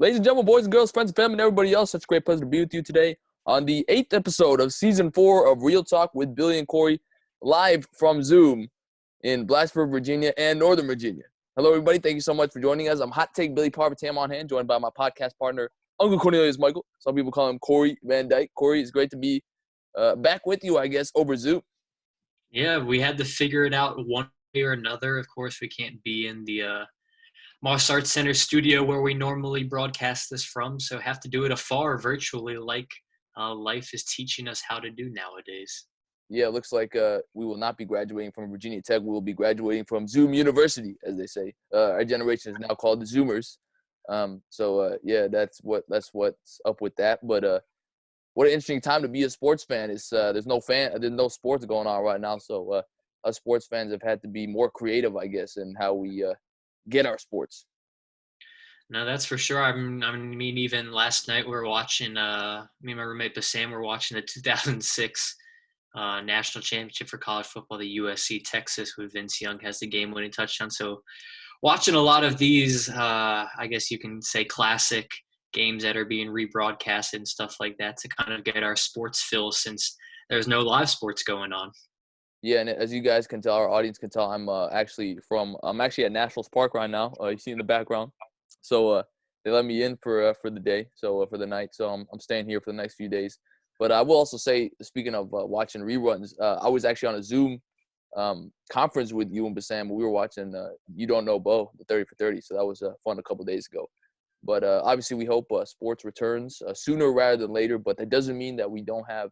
Ladies and gentlemen, boys and girls, friends and family, and everybody else, such a great pleasure to be with you today on the 8th episode of Season 4 of Real Talk with Billy and Cory, live from Zoom in Blacksburg, Virginia, and Northern Virginia. Hello, everybody. Thank you so much for joining us. I'm Hot Take Billy Parvatam on hand, joined by my podcast partner, Uncle Cornelius Michael. Some people call him Cory Van Dyke. Cory, it's great to be back with you, I guess, over Zoom. Yeah, we had to figure it out one way or another. Of course, we can't be in the Martial Arts Center studio where we normally broadcast this from, so have to do it afar virtually like life is teaching us how to do nowadays. Yeah, it looks like we will not be graduating from Virginia Tech. We will be graduating from Zoom University, as they say. Our generation is now called the Zoomers. Yeah, that's what's up with that. But what an interesting time to be a sports fan. There's no sports going on right now. So us sports fans have had to be more creative, I guess, in how we get our sports. No, that's for sure. I mean, even last night we were watching. Me and my roommate Bassam were watching the 2006 national championship for college football, the USC Texas, with Vince Young has the game-winning touchdown. So, watching a lot of these, I guess you can say, classic games that are being rebroadcasted and stuff like that to kind of get our sports fill since there's no live sports going on. Yeah, and as you guys can tell, our audience can tell, I'm actually at Nationals Park right now. You see in the background. So they let me in for the day, for the night. So I'm staying here for the next few days. But I will also say, speaking of watching reruns, I was actually on a Zoom conference with you and Bassam. We were watching You Don't Know Bo, the 30 for 30. So that was fun a couple days ago. But obviously we hope sports returns sooner rather than later. But that doesn't mean that we don't have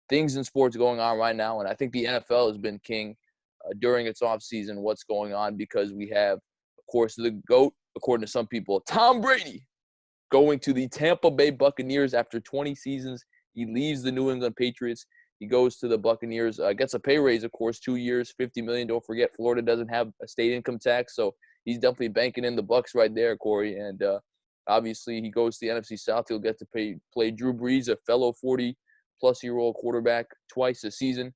things in sports going on right now. And I think the NFL has been king during its offseason, what's going on, because we have, of course, the GOAT, according to some people, Tom Brady, going to the Tampa Bay Buccaneers after 20 seasons. He leaves the New England Patriots. He goes to the Buccaneers, gets a pay raise, of course, 2 years, $50 million. Don't forget, Florida doesn't have a state income tax, so he's definitely banking in the Bucs right there, Cory. And obviously, he goes to the NFC South. He'll get to play Drew Brees, a fellow 40-plus-year-old quarterback, twice a season.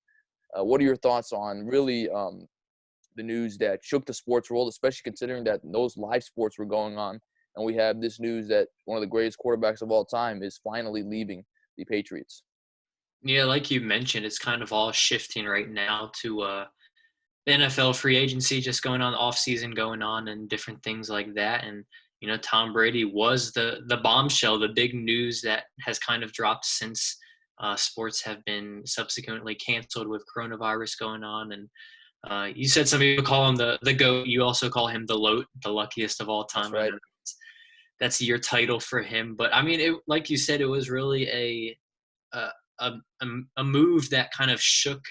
What are your thoughts on really the news that shook the sports world, especially considering that those live sports were going on, and we have this news that one of the greatest quarterbacks of all time is finally leaving the Patriots? Yeah, like you mentioned, it's kind of all shifting right now to the NFL free agency just going on, offseason going on, and different things like that. And Tom Brady was the bombshell, the big news that has kind of dropped since sports have been subsequently canceled with coronavirus going on. And you said some people call him the GOAT. You also call him the LOAT, the luckiest of all time. That's right. That's your title for him. But I mean, like you said, it was really a move that kind of shook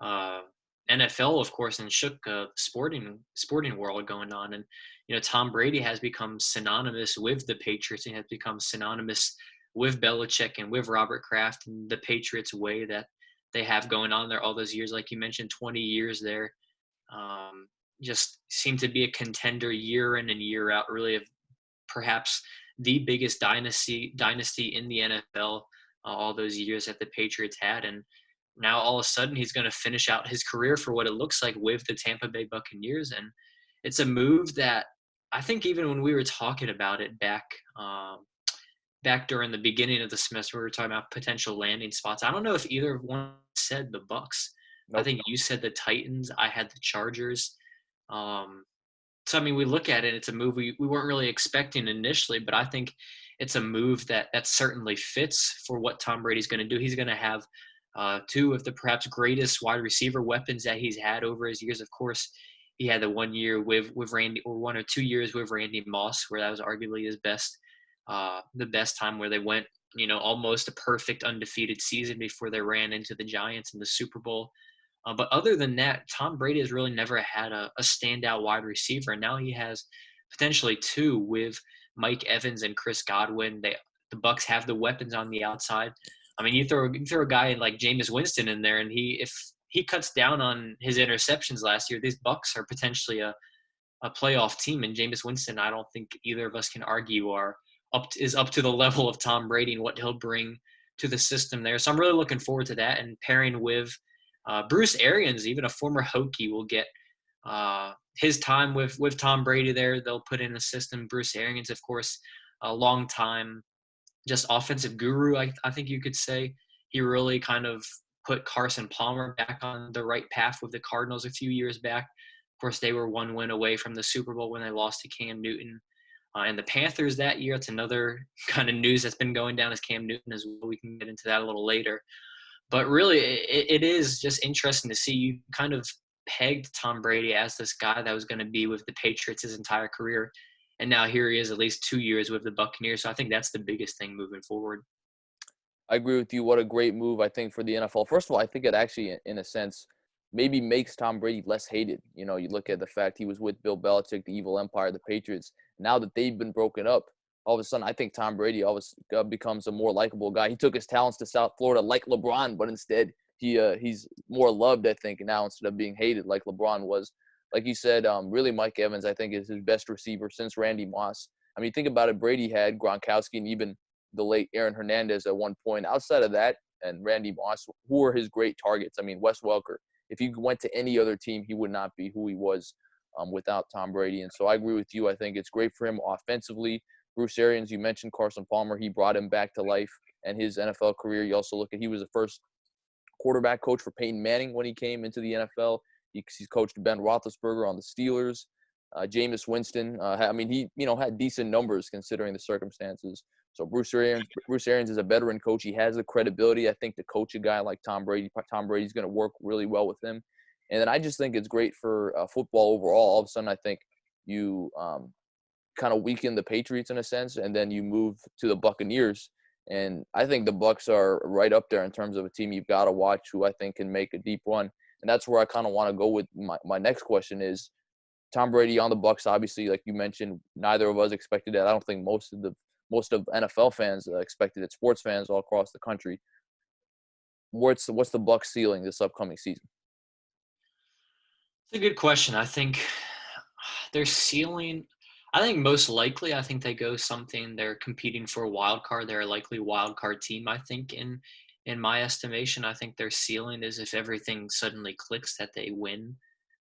NFL, of course, and shook sporting world going on. And Tom Brady has become synonymous with the Patriots and has become synonymous with Belichick and with Robert Kraft and the Patriots way that they have going on there all those years. Like you mentioned, 20 years there. Just seemed to be a contender year in and year out, really, of perhaps the biggest dynasty in the NFL all those years that the Patriots had. And now all of a sudden he's going to finish out his career for what it looks like with the Tampa Bay Buccaneers. And it's a move that I think even when we were talking about it back during the beginning of the semester, we were talking about potential landing spots. I don't know if either one said the Bucs. Nope. I think you said the Titans. I had the Chargers. So, I mean, we look at it, it's a move we weren't really expecting initially, but I think it's a move that certainly fits for what Tom Brady's going to do. He's going to have two of the perhaps greatest wide receiver weapons that he's had over his years. Of course, he had the 1 year with Randy, or 1 or 2 years with Randy Moss, where that was arguably his best, the best time, where they went, almost a perfect undefeated season before they ran into the Giants in the Super Bowl. But other than that, Tom Brady has really never had a standout wide receiver. And now he has potentially two with Mike Evans and Chris Godwin. The Bucs have the weapons on the outside. I mean, you throw a guy like Jameis Winston in there, and if he cuts down on his interceptions last year, these Bucs are potentially a playoff team. And Jameis Winston, I don't think either of us can argue is up to the level of Tom Brady and what he'll bring to the system there. So I'm really looking forward to that, and pairing with Bruce Arians, even a former Hokie, will get his time with Tom Brady there. They'll put in a system. Bruce Arians, of course, a long time just offensive guru, I think you could say. He really kind of put Carson Palmer back on the right path with the Cardinals a few years back. Of course, they were one win away from the Super Bowl when they lost to Cam Newton. And the Panthers that year, it's another kind of news that's been going down as Cam Newton as well. We can get into that a little later. But really, it is just interesting to see you kind of pegged Tom Brady as this guy that was going to be with the Patriots his entire career. And now here he is at least 2 years with the Buccaneers. So I think that's the biggest thing moving forward. I agree with you. What a great move, I think, for the NFL. First of all, I think it actually, in a sense, maybe makes Tom Brady less hated. You know, you look at the fact he was with Bill Belichick, the evil empire, the Patriots. Now that they've been broken up, all of a sudden, I think Tom Brady becomes a more likable guy. He took his talents to South Florida like LeBron, but instead he's more loved, I think, now instead of being hated like LeBron was. Like you said, really, Mike Evans, I think, is his best receiver since Randy Moss. I mean, think about it. Brady had Gronkowski and even the late Aaron Hernandez at one point. Outside of that, and Randy Moss, who were his great targets? I mean, Wes Welker. If he went to any other team, he would not be who he was without Tom Brady. And so I agree with you. I think it's great for him offensively. Bruce Arians, you mentioned Carson Palmer. He brought him back to life and his NFL career. You also look at he was the first quarterback coach for Peyton Manning when he came into the NFL. He's coached Ben Roethlisberger on the Steelers. Jameis Winston. I mean, he had decent numbers considering the circumstances. So Bruce Arians is a veteran coach. He has the credibility, I think, to coach a guy like Tom Brady. Tom Brady's going to work really well with him. And then I just think it's great for football overall. All of a sudden, I think you kind of weaken the Patriots in a sense, and then you move to the Buccaneers. And I think the Bucs are right up there in terms of a team you've got to watch who I think can make a deep run. And that's where I kind of want to go with my next question is Tom Brady on the Bucs. Obviously, like you mentioned, neither of us expected that. I don't think most of NFL fans expected it. Sports fans all across the country. What's the Bucs ceiling this upcoming season? It's a good question. I think their ceiling. I think most likely, I think they go something. They're competing for a wild card. They're a likely wild card team. I think in my estimation, I think their ceiling is if everything suddenly clicks that they win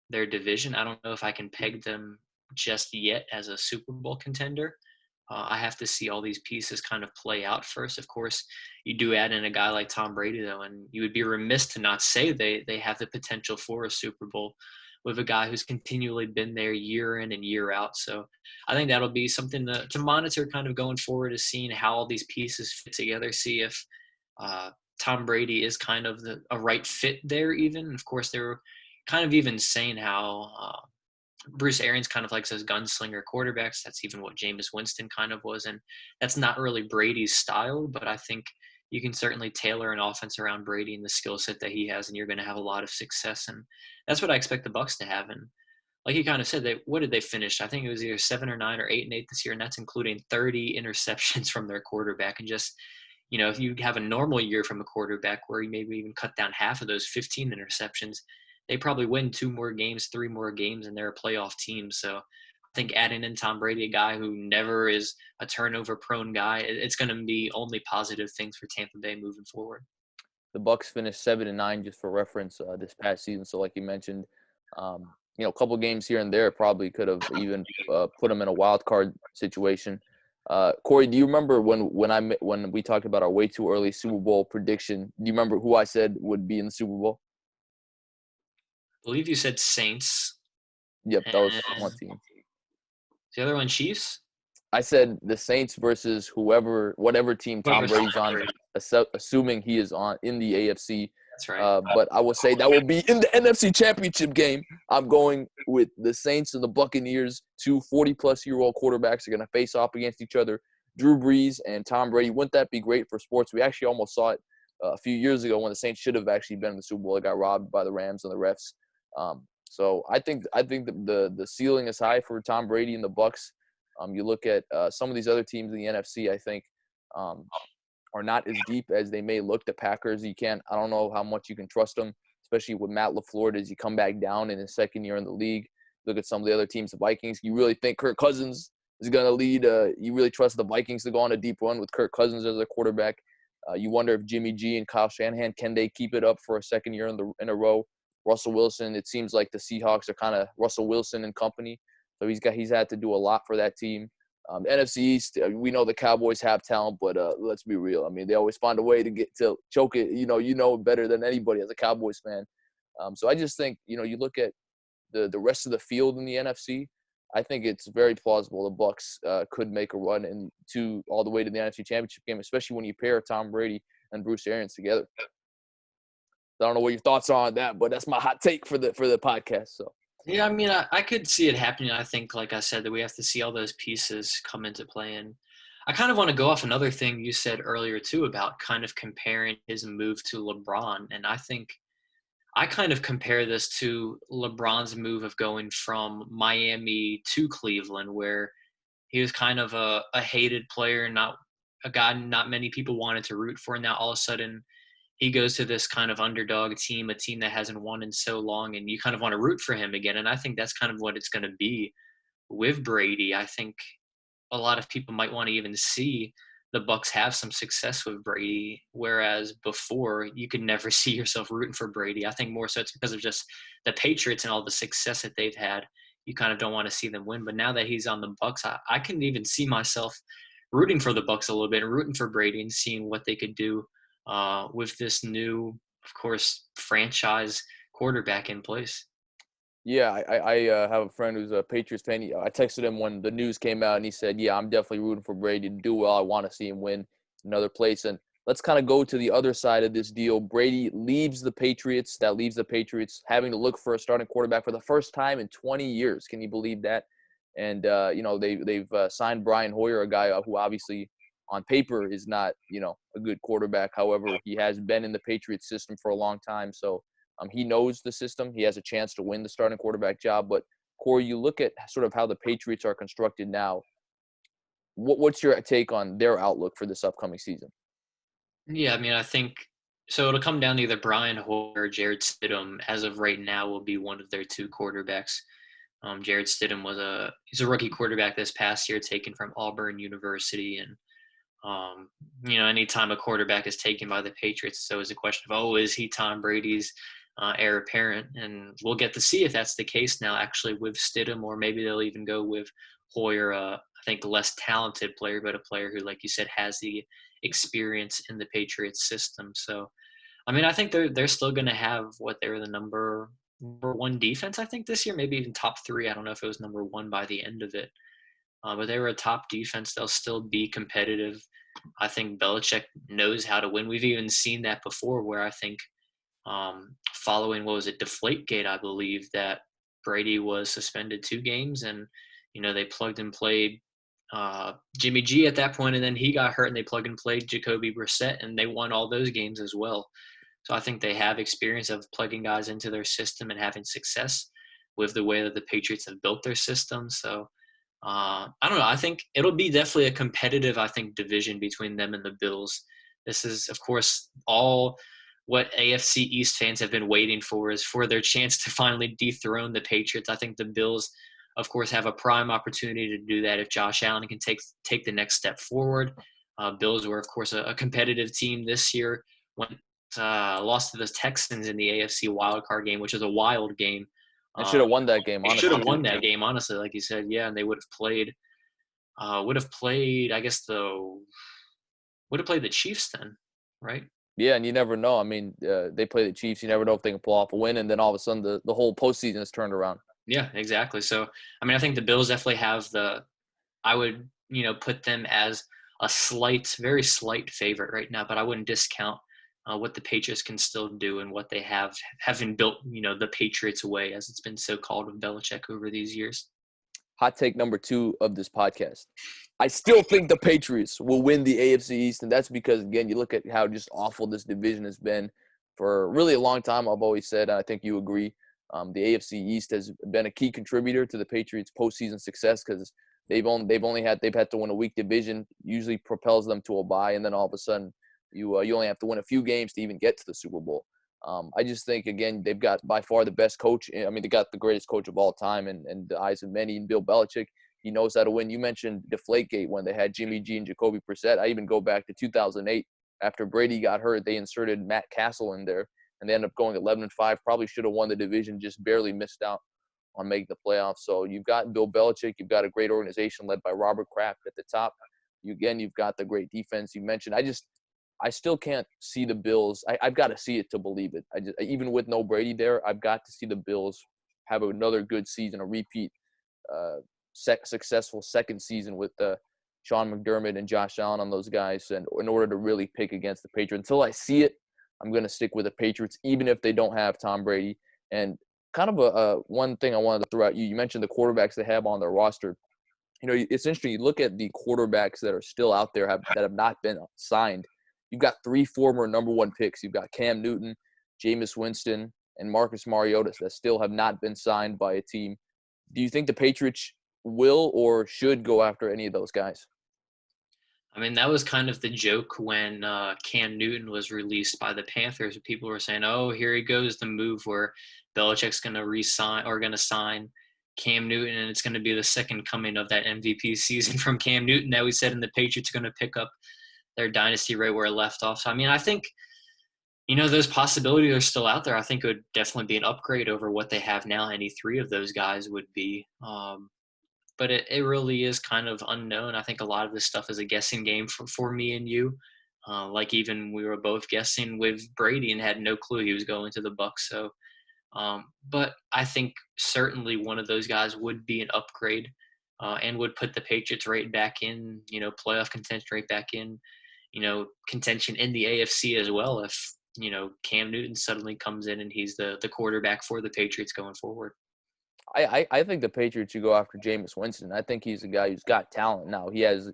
their division. I don't know if I can peg them just yet as a Super Bowl contender. I have to see all these pieces kind of play out first. Of course, you do add in a guy like Tom Brady, though, and you would be remiss to not say they have the potential for a Super Bowl with a guy who's continually been there year in and year out. So I think that'll be something to monitor kind of going forward, is seeing how all these pieces fit together, see if Tom Brady is kind of a right fit there even. Of course, they were kind of even saying how Bruce Arians kind of likes those gunslinger quarterbacks. That's even what Jameis Winston kind of was. And that's not really Brady's style, but I think you can certainly tailor an offense around Brady and the skill set that he has, and you're going to have a lot of success. And that's what I expect the Bucs to have. And like you kind of said, what did they finish? I think it was either 7 or 9 or 8-8 this year, and that's including 30 interceptions from their quarterback. And just, if you have a normal year from a quarterback where you maybe even cut down half of those 15 interceptions, they probably win 2 more games, 3 more games, and they're a playoff team. So I think adding in Tom Brady, a guy who never is a turnover-prone guy, it's going to be only positive things for Tampa Bay moving forward. The Bucs finished 7-9, just for reference, this past season. So, like you mentioned, a couple games here and there probably could have even put them in a wild card situation. Corey, do you remember when we talked about our way too early Super Bowl prediction? Do you remember who I said would be in the Super Bowl? I believe you said Saints. Yep, that was one team. The other one, Chiefs? I said the Saints versus whatever team Tom Brady's on, assuming he is in the AFC. That's right. But I will say that will be in the NFC Championship game. I'm going with the Saints and the Buccaneers. 2 40-plus-year-old quarterbacks are going to face off against each other. Drew Brees and Tom Brady. Wouldn't that be great for sports? We actually almost saw it a few years ago when the Saints should have actually been in the Super Bowl. It got robbed by the Rams and the refs. So I think the ceiling is high for Tom Brady and the Bucs. You look at some of these other teams in the NFC, I think, are not as deep as they may look. The Packers, I don't know how much you can trust them, especially with Matt LaFleur as he come back down in his second year in the league. Look at some of the other teams, the Vikings. You really think Kirk Cousins is going to lead? You really trust the Vikings to go on a deep run with Kirk Cousins as their quarterback? You wonder if Jimmy G and Kyle Shanahan, can they keep it up for a second year in a row? Russell Wilson, it seems like the Seahawks are kind of Russell Wilson and company. So he's had to do a lot for that team. NFC East, we know the Cowboys have talent, but let's be real. I mean, they always find a way to choke it. You know better than anybody as a Cowboys fan. So I just think, you look at the rest of the field in the NFC. I think it's very plausible the Bucks could make a run all the way to the NFC Championship game, especially when you pair Tom Brady and Bruce Arians together. I don't know what your thoughts are on that, but that's my hot take for the podcast. So. Yeah, I mean, I could see it happening. I think, like I said, that we have to see all those pieces come into play. And I kind of want to go off another thing you said earlier, too, about kind of comparing his move to LeBron. And I think I kind of compare this to LeBron's move of going from Miami to Cleveland, where he was kind of a hated player, not a guy not many people wanted to root for. And now all of a sudden, he goes to this kind of underdog team, a team that hasn't won in so long, and you kind of want to root for him again. And I think that's kind of what it's going to be with Brady. I think a lot of people might want to even see the Bucks have some success with Brady, whereas before you could never see yourself rooting for Brady. I think more so it's because of just the Patriots and all the success that they've had. You kind of don't want to see them win. But now that he's on the Bucks, I can even see myself rooting for the Bucks a little bit and rooting for Brady and seeing what they could do with this new, of course, franchise quarterback in place. Yeah, I have a friend who's a Patriots fan. I texted him when the news came out, and he said, "Yeah, I'm definitely rooting for Brady to do well. I want to see him win another place." And let's kind of go to the other side of this deal. Brady leaves the Patriots. That leaves the Patriots having to look for a starting quarterback for the first time in 20 years. Can you believe that? And they've signed Brian Hoyer, a guy who obviously on paper is not a good quarterback. However, he has been in the Patriots system for a long time, so. He knows the system. He has a chance to win the starting quarterback job. But, Corey, you look at sort of how the Patriots are constructed now. What's your take on their outlook for this upcoming season? Yeah, I mean, I think so. It'll come down to either Brian Hoyer or Jared Stidham. As of right now, will be one of their two quarterbacks. Jared Stidham he's a rookie quarterback this past year, taken from Auburn University, and anytime a quarterback is taken by the Patriots, it's always a question of, is he Tom Brady's heir apparent? And we'll get to see if that's the case now, actually, with Stidham, or maybe they'll even go with Hoyer, I think less talented player, but a player who, like you said, has the experience in the Patriots system. So, I mean, I think they're still going to have what they're the number one defense, I think, this year, maybe even top three. I don't know if it was number one by the end of it. But they were a top defense. They'll still be competitive. I think Belichick knows how to win. We've even seen that before, where I think following, what was it, Deflategate, I believe, that Brady was suspended 2 games, and they plugged and played Jimmy G at that point, and then he got hurt, and they plugged and played Jacoby Brissett, and they won all those games as well. So I think they have experience of plugging guys into their system and having success with the way that the Patriots have built their system. So I don't know. I think it'll be definitely a competitive, division between them and the Bills. This is, of course, all what AFC East fans have been waiting for, is for their chance to finally dethrone the Patriots. I think the Bills, of course, have a prime opportunity to do that if Josh Allen can take the next step forward. Bills were, of course, a competitive team this year, when lost to the Texans in the AFC wildcard game, which was a wild game. They should have won that game, honestly. They should have won that game, honestly, like you said. Yeah, and they would have played, I guess, would have played the Chiefs then, right? Yeah, and you never know. I mean, they play the Chiefs. You never know if they can pull off a win, and then all of a sudden the whole postseason is turned around. Yeah, exactly. So, I mean, I think the Bills definitely have I would, put them as a very slight favorite right now, but I wouldn't discount what the Patriots can still do and what they having built, the Patriots way, as it's been so called, with Belichick over these years. Hot take number 2 of this podcast. I still think the Patriots will win the AFC East, and that's because, again, you look at how just awful this division has been for really a long time. I've always said, and I think you agree, the AFC East has been a key contributor to the Patriots' postseason success, because they've had to win a weak division, usually propels them to a bye, and then all of a sudden you only have to win a few games to even get to the Super Bowl. I just think, again, they've got by far the best coach. I mean, they got the greatest coach of all time, and the eyes of many, and Bill Belichick. He knows how to win. You mentioned Deflategate, when they had Jimmy G and Jacoby Brissett. I even go back to 2008. After Brady got hurt, they inserted Matt Castle in there, and they ended up going 11-5. Probably should have won the division, just barely missed out. on making the playoffs. So you've got Bill Belichick. You've got a great organization led by Robert Kraft at the top. You've got the great defense you mentioned. I still can't see the Bills. I've got to see it to believe it. Even with no Brady there, I've got to see the Bills have another good season, a repeat successful second season with Sean McDermott and Josh Allen on those guys, and in order to really pick against the Patriots. Until I see it, I'm going to stick with the Patriots, even if they don't have Tom Brady. And kind of a one thing I wanted to throw out, you mentioned the quarterbacks they have on their roster. It's interesting. You look at the quarterbacks that are still out there that have not been signed. You've got 3 former number 1 picks. You've got Cam Newton, Jameis Winston, and Marcus Mariota that still have not been signed by a team. Do you think the Patriots will or should go after any of those guys? I mean, that was kind of the joke when Cam Newton was released by the Panthers. People were saying, "Oh, here he goes, the move where Belichick's going to re-sign or going to sign Cam Newton, and it's going to be the second coming of that MVP season from Cam Newton." That we said, and the Patriots are going to pick up their dynasty right where it left off. So, I mean, I think those possibilities are still out there. I think it would definitely be an upgrade over what they have now. Any 3 of those guys would be. But it really is kind of unknown. I think a lot of this stuff is a guessing game for me and you. Like even we were both guessing with Brady and had no clue he was going to the Bucs. So, but I think certainly one of those guys would be an upgrade and would put the Patriots right back in, playoff contention, right back in, contention in the AFC as well. If Cam Newton suddenly comes in and he's the quarterback for the Patriots going forward. I think the Patriots should go after Jameis Winston. I think he's a guy who's got talent. Now he has.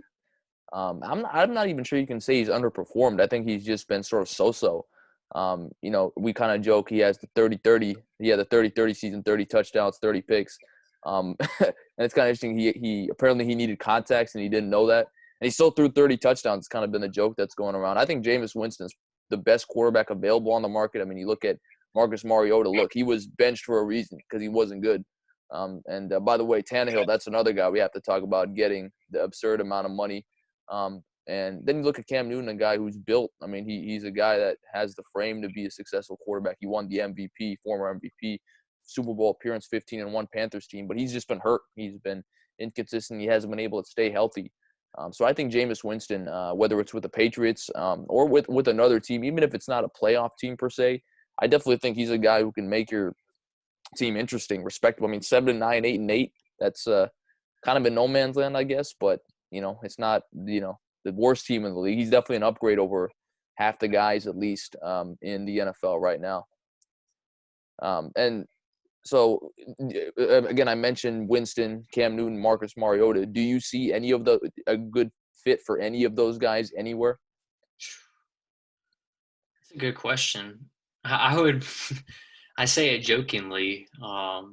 I'm not even sure you can say he's underperformed. I think he's just been sort of so-so. We kind of joke he has the 30-30. He had the 30-30 season, 30 touchdowns, 30 picks. And it's kind of interesting. He apparently he needed contacts and he didn't know that. And he still threw 30 touchdowns. It's kind of been the joke that's going around. I think Jameis Winston's the best quarterback available on the market. I mean, you look at Marcus Mariota. Look, he was benched for a reason because he wasn't good. And by the way, Tannehill, that's another guy we have to talk about getting the absurd amount of money. And then you look at Cam Newton, a guy who's built. I mean, he's a guy that has the frame to be a successful quarterback. He won the MVP, former MVP, Super Bowl appearance, 15-1 Panthers team, but he's just been hurt. He's been inconsistent. He hasn't been able to stay healthy. So I think Jameis Winston, whether it's with the Patriots or with another team, even if it's not a playoff team per se, I definitely think he's a guy who can make your team interesting, respectable. I mean, 7-9, 8-8. That's kind of in no man's land, I guess. But it's not the worst team in the league. He's definitely an upgrade over half the guys at least in the NFL right now. And so again, I mentioned Winston, Cam Newton, Marcus Mariota. Do you see any of a good fit for any of those guys anywhere? That's a good question. I would. I say it jokingly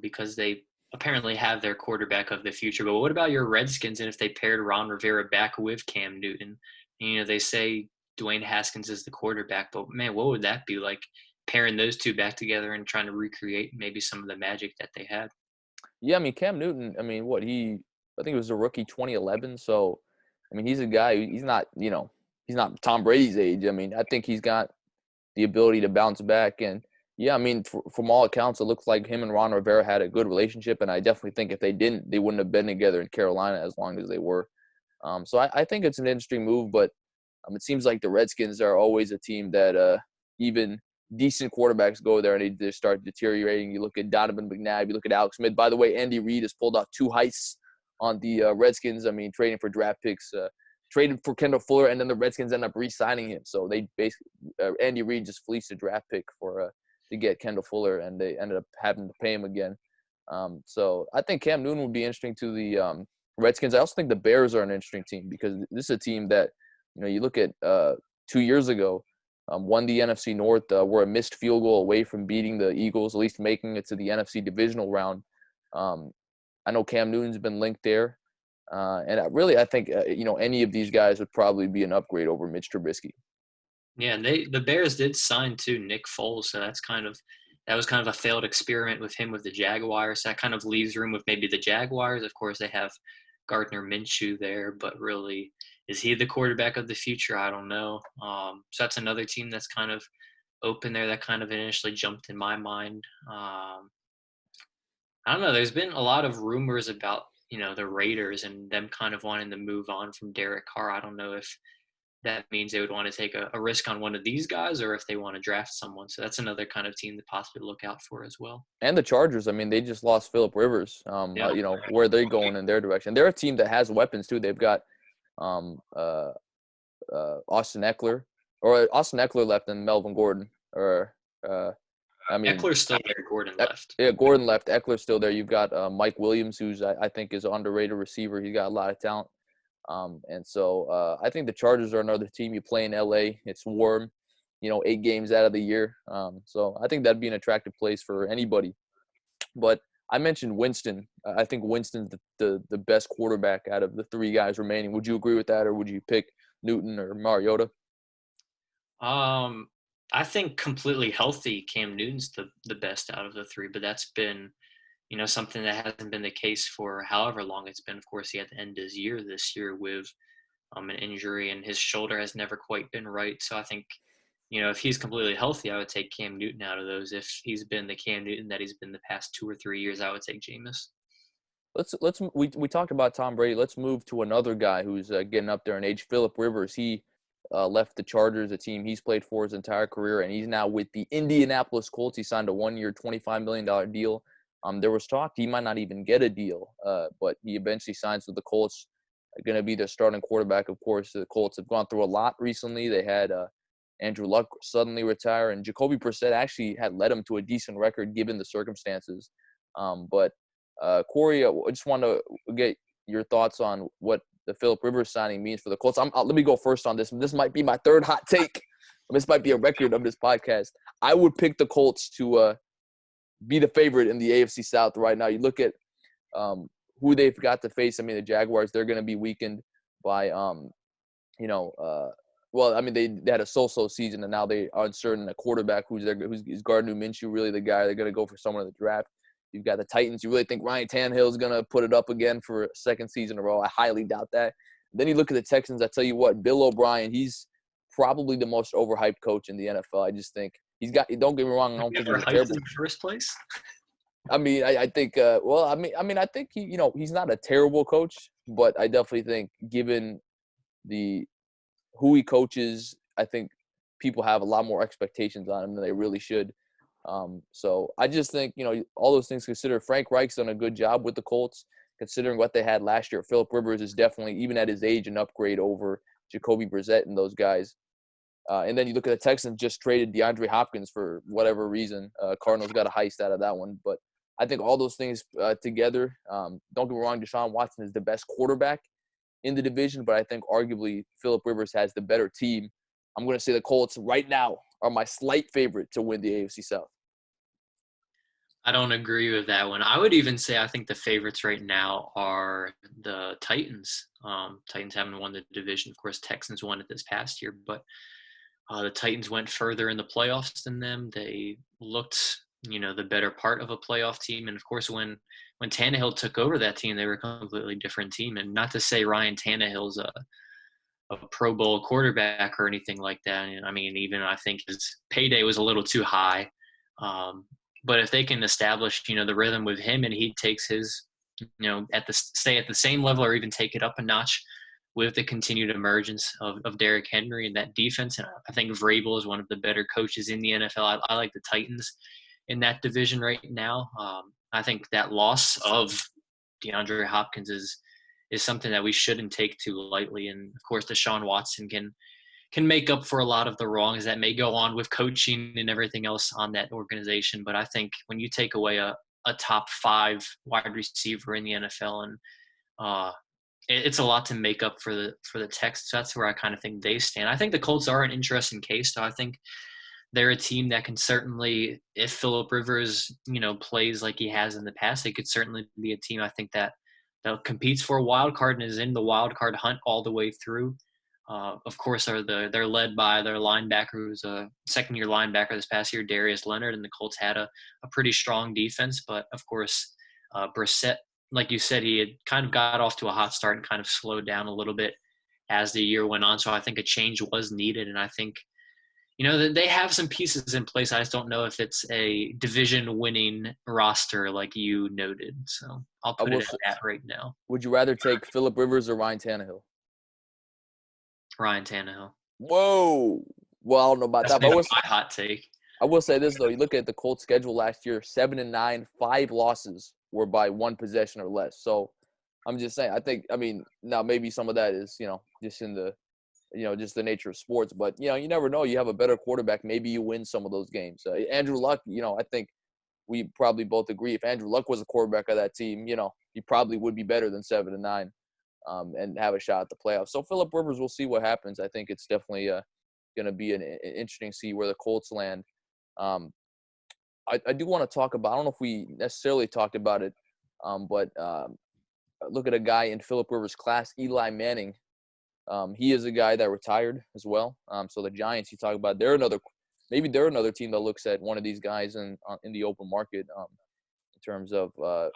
because they apparently have their quarterback of the future. But what about your Redskins? And if they paired Ron Rivera back with Cam Newton, they say Dwayne Haskins is the quarterback, but man, what would that be like pairing those two back together and trying to recreate maybe some of the magic that they had? Yeah, I mean, Cam Newton, I mean, I think it was a rookie 2011. So, I mean, he's a guy, he's not Tom Brady's age. I mean, I think he's got the ability to bounce back. And yeah, I mean, from all accounts, it looks like him and Ron Rivera had a good relationship. And I definitely think if they didn't, they wouldn't have been together in Carolina as long as they were. So I think it's an interesting move, but it seems like the Redskins are always a team that even decent quarterbacks go there and they just start deteriorating. You look at Donovan McNabb, you look at Alex Smith. By the way, Andy Reid has pulled off 2 heists on the Redskins. I mean, trading for draft picks, traded for Kendall Fuller, and then the Redskins end up re-signing him. So they basically Andy Reid just fleeced a draft pick to get Kendall Fuller, and they ended up having to pay him again. So I think Cam Newton would be interesting to the Redskins. I also think the Bears are an interesting team because this is a team that, you look at 2 years ago, won the NFC North, were a missed field goal away from beating the Eagles, at least making it to the NFC divisional round. I know Cam Newton's been linked there. And I think, any of these guys would probably be an upgrade over Mitch Trubisky. Yeah, and the Bears did sign too Nick Foles, so that was kind of a failed experiment with him with the Jaguars. That kind of leaves room with maybe the Jaguars. Of course, they have Gardner Minshew there, but really, is he the quarterback of the future? I don't know. So that's another team that's kind of open there that kind of initially jumped in my mind. I don't know. There's been a lot of rumors about, the Raiders and them kind of wanting to move on from Derek Carr. I don't know if that means they would want to take a risk on one of these guys or if they want to draft someone. So that's another kind of team to possibly look out for as well. And the Chargers, I mean, they just lost Phillip Rivers. Yeah. Where they're going in their direction. They're a team that has weapons too. They've got um, uh, Austin Eckler, or Austin Eckler left and Melvin Gordon, or I mean, Eckler's still there. Gordon left. yeah, Gordon left. Eckler's still there. You've got Mike Williams, who's I think is an underrated receiver. He's got a lot of talent. And so I think the Chargers are another team. You play in LA. It's warm, 8 games out of the year. So I think that'd be an attractive place for anybody. But I mentioned Winston. I think Winston's the best quarterback out of the 3 guys remaining. Would you agree with that, or would you pick Newton or Mariota? I think completely healthy Cam Newton's the best out of the 3, but that's been, something that hasn't been the case for however long it's been. Of course, he had to end his year this year with an injury, and his shoulder has never quite been right. So I think, if he's completely healthy, I would take Cam Newton out of those. If he's been the Cam Newton that he's been the past 2 or 3 years, I would take Jameis. We talked about Tom Brady. Let's move to another guy who's getting up there in age. Phillip Rivers. He left the Chargers, a team he's played for his entire career, and he's now with the Indianapolis Colts. He signed a 1-year, $25 million deal. There was talk he might not even get a deal, but he eventually signs with the Colts. Going to be their starting quarterback. Of course, the Colts have gone through a lot recently. They had Andrew Luck suddenly retire, and Jacoby Brissett actually had led him to a decent record given the circumstances. But Cory, I just want to get your thoughts on what the Phillip Rivers signing means for the Colts. Let me go first on this. This might be my 3rd hot take. This might be a record of this podcast. I would pick the Colts to be the favorite in the AFC South right now. You look at who they've got to face. I mean, the Jaguars, they're going to be weakened by, they had a so-so season, and now they are uncertain. A quarterback who's Gardner Minshew really the guy? They're going to go for someone in the draft. You've got the Titans. You really think Ryan Tannehill is going to put it up again for a 2nd season in a row? I highly doubt that. Then you look at the Texans. I tell you what, Bill O'Brien, he's probably the most overhyped coach in the NFL. I just think he's got. Don't get me wrong. I don't think he's terrible in the first place. I mean, I think. I think he's not a terrible coach, but I definitely think given who he coaches, I think people have a lot more expectations on him than they really should. So I just think, all those things considered, Frank Reich's done a good job with the Colts, considering what they had last year. Phillip Rivers is definitely, even at his age, an upgrade over Jacoby Brissett and those guys. And then you look at the Texans, just traded DeAndre Hopkins for whatever reason. Cardinals got a heist out of that one. But I think all those things together, don't get me wrong, Deshaun Watson is the best quarterback in the division, but I think arguably Phillip Rivers has the better team. I'm going to say the Colts right now are my slight favorite to win the AFC South. I don't agree with that one. I would even say I think the favorites right now are the Titans. Titans haven't won the division. Of course, Texans won it this past year, but the Titans went further in the playoffs than them. They looked, the better part of a playoff team. And, of course, when Tannehill took over that team, they were a completely different team. And not to say Ryan Tannehill's a Pro Bowl quarterback or anything like that. And, I mean, even I think his payday was a little too high. But if they can establish, the rhythm with him and he takes his, stay at the same level or even take it up a notch with the continued emergence of Derrick Henry and that defense. And I think Vrabel is one of the better coaches in the NFL. I like the Titans in that division right now. I think that loss of DeAndre Hopkins is something that we shouldn't take too lightly. And, of course, Deshaun Watson can make up for a lot of the wrongs that may go on with coaching and everything else on that organization. But I think when you take away a top 5 wide receiver in the NFL, and it's a lot to make up for the Texans. So that's where I kind of think they stand. I think the Colts are an interesting case. So I think they're a team that can certainly, if Phillip Rivers, plays like he has in the past, they could certainly be a team I think that competes for a wild card and is in the wild card hunt all the way through. Of course, they're led by their linebacker, who's a 2nd-year linebacker this past year, Darius Leonard, and the Colts had a pretty strong defense. But, of course, Brissett, like you said, he had kind of got off to a hot start and kind of slowed down a little bit as the year went on. So I think a change was needed. And I think, They have some pieces in place. I just don't know if it's a division-winning roster like you noted. So I'll I put will. it at that right now. Would you rather take Phillip Rivers or Ryan Tannehill? Ryan Tannehill. Whoa. Well, I don't know about That's that, but maybe my hot take. I will say this though. You look at the Colts' schedule last year: 7-9, 5 losses were by one possession or less. So I'm just saying. I mean, now maybe some of that is just in the just the nature of sports. But you never know. You have a better quarterback, maybe you win some of those games. Andrew Luck, I think we probably both agree if Andrew Luck was the quarterback of that team, he probably would be better than 7-9, and have a shot at the playoffs. So Phillip Rivers, we'll see what happens. I think it's definitely going to be an interesting to see where the Colts land. Um, I do want to talk about. I don't know if we necessarily talked about it, but look at a guy in Phillip Rivers' class, Eli Manning. He is a guy that retired as well. So the Giants, you talk about, maybe they're another team that looks at one of these guys in the open market in terms of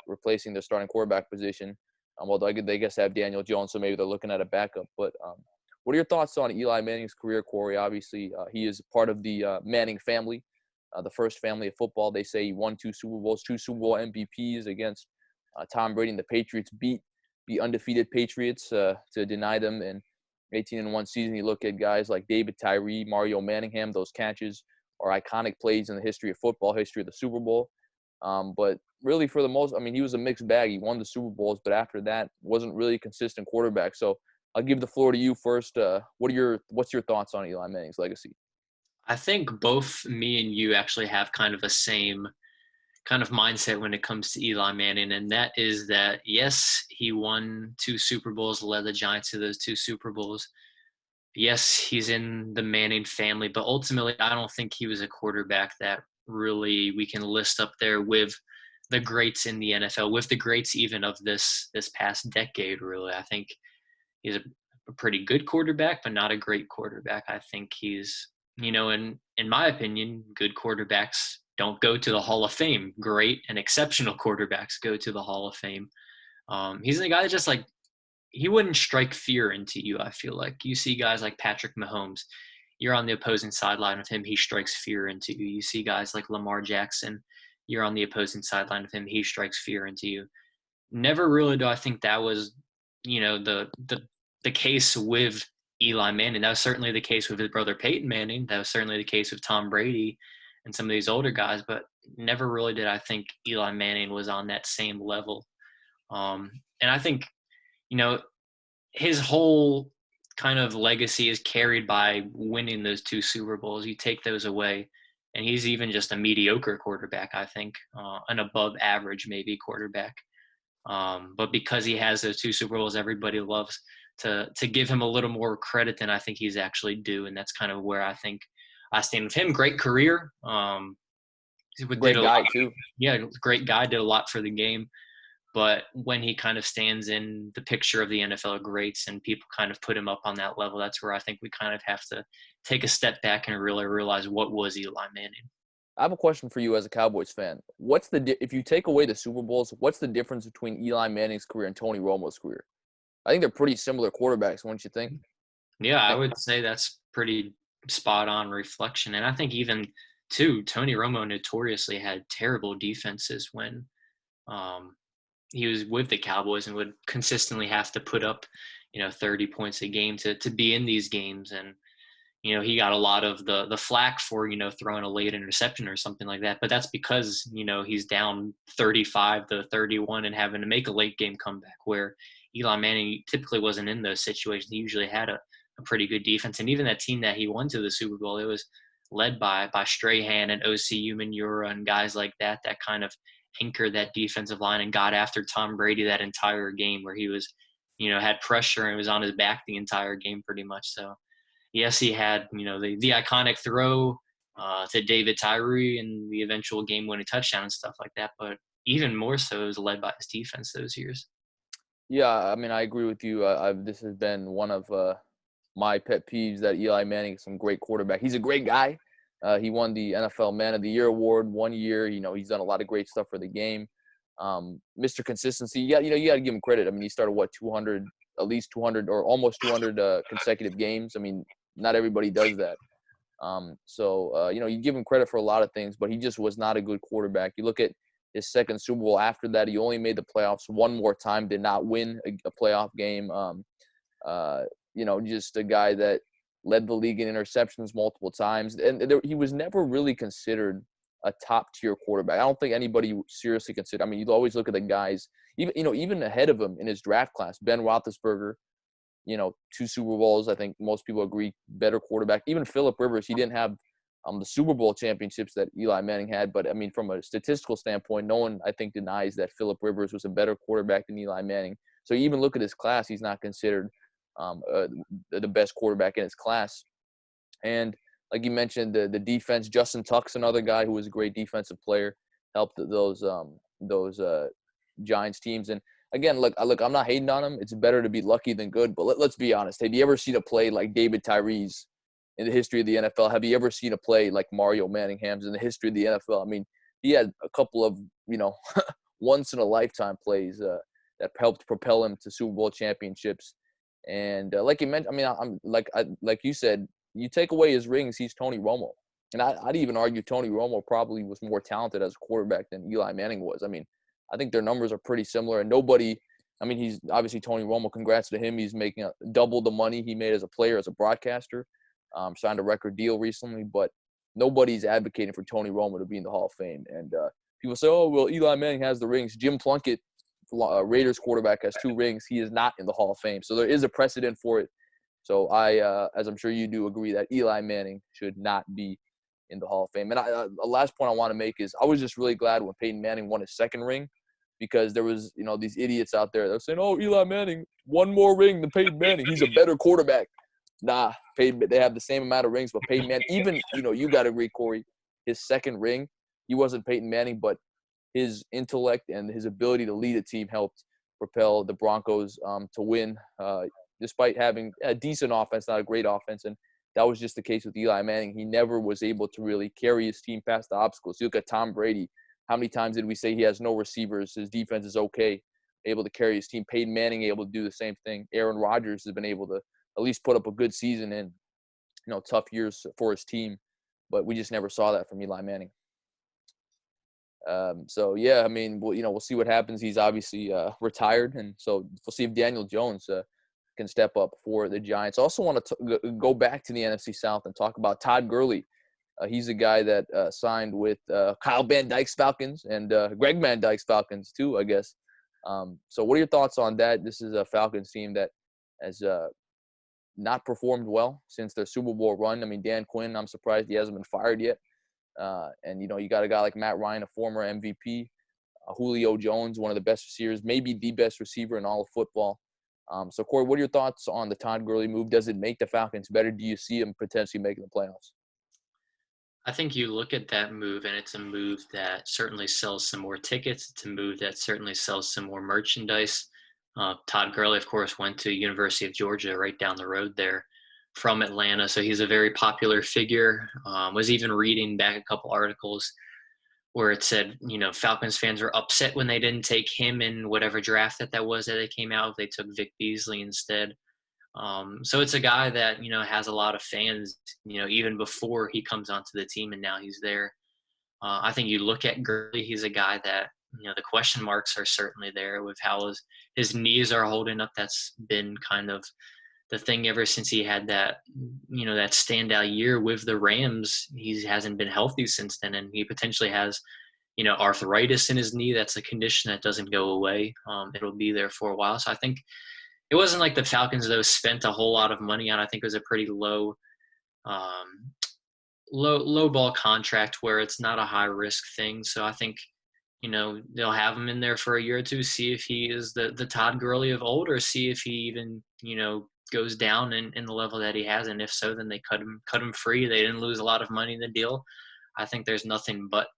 replacing their starting quarterback position. Although they guess have Daniel Jones, so maybe they're looking at a backup. But what are your thoughts on Eli Manning's career, Corey? Obviously, he is part of the Manning family, the first family of football. They say he won 2 Super Bowls, 2 Super Bowl MVPs against Tom Brady, and the Patriots beat the undefeated Patriots to deny them an 18-1 season. You look at guys like David Tyree, Mario Manningham. Those catches are iconic plays in the history of football, history of the Super Bowl. But really, for the most, I mean, he was a mixed bag. He won the Super Bowls, but after that, wasn't really a consistent quarterback. So I'll give the floor to you first. What's your thoughts on Eli Manning's legacy? I think both me and you actually have kind of a same kind of mindset when it comes to Eli Manning, and that is that, yes, he won 2 Super Bowls, led the Giants to those 2 Super Bowls. Yes, he's in the Manning family, but ultimately, I don't think he was a quarterback that really we can list up there with the greats in the NFL, with the greats even of this past decade. Really, I think he's a pretty good quarterback, but not a great quarterback. I think he's, in my opinion, good quarterbacks don't go to the Hall of Fame. Great and exceptional quarterbacks go to the Hall of Fame. He's the guy that just like he wouldn't strike fear into you. I feel like you see guys like Patrick Mahomes. You're on the opposing sideline of him, he strikes fear into you. You see guys like Lamar Jackson. You're on the opposing sideline of him, he strikes fear into you. Never really do I think that was, the case with Eli Manning. That was certainly the case with his brother Peyton Manning. That was certainly the case with Tom Brady and some of these older guys. But never really did I think Eli Manning was on that same level. And I think, you know, his whole kind of legacy is carried by winning those 2 Super Bowls. You take those away, and he's even just a mediocre quarterback, I think, an above average maybe quarterback. But because he has those 2 Super Bowls, everybody loves to give him a little more credit than I think he's actually due, and that's kind of where I think I stand with him. Great career. Did Great a guy lot. too. Yeah, great guy. Did a lot for the game. But when he kind of stands in the picture of the NFL greats and people kind of put him up on that level, that's where I think we kind of have to take a step back and really realize what was Eli Manning. I have a question for you as a Cowboys fan. If you take away the Super Bowls, what's the difference between Eli Manning's career and Tony Romo's career? I think they're pretty similar quarterbacks, wouldn't you think? Yeah, I would say that's pretty spot on reflection. And I think even, too, Tony Romo notoriously had terrible defenses when um, he was with the Cowboys and would consistently have to put up, 30 points a game to be in these games. And, he got a lot of the flack for, throwing a late interception or something like that. But that's because, he's down 35-31 and having to make a late game comeback, where Eli Manning typically wasn't in those situations. He usually had a pretty good defense. And even that team that he won to the Super Bowl, it was led by Strahan and O.C. Umenyiora and guys like that kind of anchored that defensive line and got after Tom Brady that entire game, where he was, had pressure and was on his back the entire game pretty much. So, yes, he had, the iconic throw to David Tyree and the eventual game-winning touchdown and stuff like that. But even more so, it was led by his defense those years. Yeah, I mean, I agree with you. This has been one of my pet peeves that Eli Manning is some great quarterback. He's a great guy. He won the NFL Man of the Year award one year. He's done a lot of great stuff for the game. Mr. Consistency, you got to give him credit. I mean, he started 200, at least 200 or almost 200 consecutive games. I mean, not everybody does that. You give him credit for a lot of things, but he just was not a good quarterback. You look at his second Super Bowl after that, he only made the playoffs one more time, did not win a playoff game. Just a guy that led the league in interceptions multiple times. And he was never really considered a top-tier quarterback. I don't think anybody seriously considered. I mean, you always look at the guys, even ahead of him in his draft class, Ben Roethlisberger, 2 Super Bowls. I think most people agree, better quarterback. Even Phillip Rivers, he didn't have the Super Bowl championships that Eli Manning had. But, I mean, from a statistical standpoint, no one, I think, denies that Phillip Rivers was a better quarterback than Eli Manning. So you even look at his class, he's not considered the best quarterback in his class. And like you mentioned, the defense, Justin Tuck's another guy who was a great defensive player, helped those Giants teams. And again, look, I'm not hating on him. It's better to be lucky than good. But let's be honest. Have you ever seen a play like David Tyree's in the history of the NFL? Have you ever seen a play like Mario Manningham's in the history of the NFL? I mean, he had a couple of, once-in-a-lifetime plays that helped propel him to Super Bowl championships. And like you mentioned, I mean, like you said, you take away his rings, he's Tony Romo. And I'd even argue Tony Romo probably was more talented as a quarterback than Eli Manning was. I mean, I think their numbers are pretty similar. And he's obviously Tony Romo. Congrats to him. He's making double the money he made as a player, as a broadcaster. Signed a record deal recently. But nobody's advocating for Tony Romo to be in the Hall of Fame. And people say, oh, well, Eli Manning has the rings. Jim Plunkett, Raiders quarterback, has 2 rings. He is not in the Hall of Fame. So there is a precedent for it. So I, as I'm sure you do, agree that Eli Manning should not be in the Hall of Fame. And the last point I want to make is I was just really glad when Peyton Manning won his second ring, because there was, these idiots out there that were saying, oh, Eli Manning, 1 more ring than Peyton Manning. He's a better quarterback. Nah, they have the same amount of rings, but Peyton Manning, even, you got to agree, Corey, his second ring, he wasn't Peyton Manning, but his intellect and his ability to lead a team helped propel the Broncos to win, despite having a decent offense, not a great offense. And that was just the case with Eli Manning. He never was able to really carry his team past the obstacles. You look at Tom Brady. How many times did we say he has no receivers? His defense is okay, able to carry his team. Peyton Manning able to do the same thing. Aaron Rodgers has been able to at least put up a good season in, tough years for his team. But we just never saw that from Eli Manning. I mean, we'll see what happens. He's obviously retired, and so we'll see if Daniel Jones can step up for the Giants. I also want to go back to the NFC South and talk about Todd Gurley. He's a guy that signed with Kyle Van Dyke's Falcons and Greg Van Dyke's Falcons too, I guess. So what are your thoughts on that? This is a Falcons team that has not performed well since their Super Bowl run. I mean, Dan Quinn, I'm surprised he hasn't been fired yet. And you got a guy like Matt Ryan, a former MVP, Julio Jones, one of the best receivers, maybe the best receiver in all of football. So, Corey, what are your thoughts on the Todd Gurley move? Does it make the Falcons better? Do you see them potentially making the playoffs? I think you look at that move, and it's a move that certainly sells some more tickets. It's a move that certainly sells some more merchandise. Todd Gurley, of course, went to University of Georgia right down the road there from Atlanta. So he's a very popular figure. Was even reading back a couple articles where it said, Falcons fans were upset when they didn't take him in whatever draft that was that they came out. They took Vic Beasley instead. So it's a guy that, has a lot of fans, even before he comes onto the team and now he's there. I think you look at Gurley, he's a guy that, the question marks are certainly there with how his knees are holding up. That's been kind of the thing ever since he had that, that standout year with the Rams. He hasn't been healthy since then, and he potentially has, arthritis in his knee. That's a condition that doesn't go away. It'll be there for a while. So I think it wasn't like the Falcons, though, spent a whole lot of money on. I think it was a pretty low ball contract where it's not a high risk thing. So I think, they'll have him in there for a year or two, see if he is the Todd Gurley of old, or see if he even, goes down in the level that he has. And if so, then they cut him free. They didn't lose a lot of money in the deal. I think there's nothing but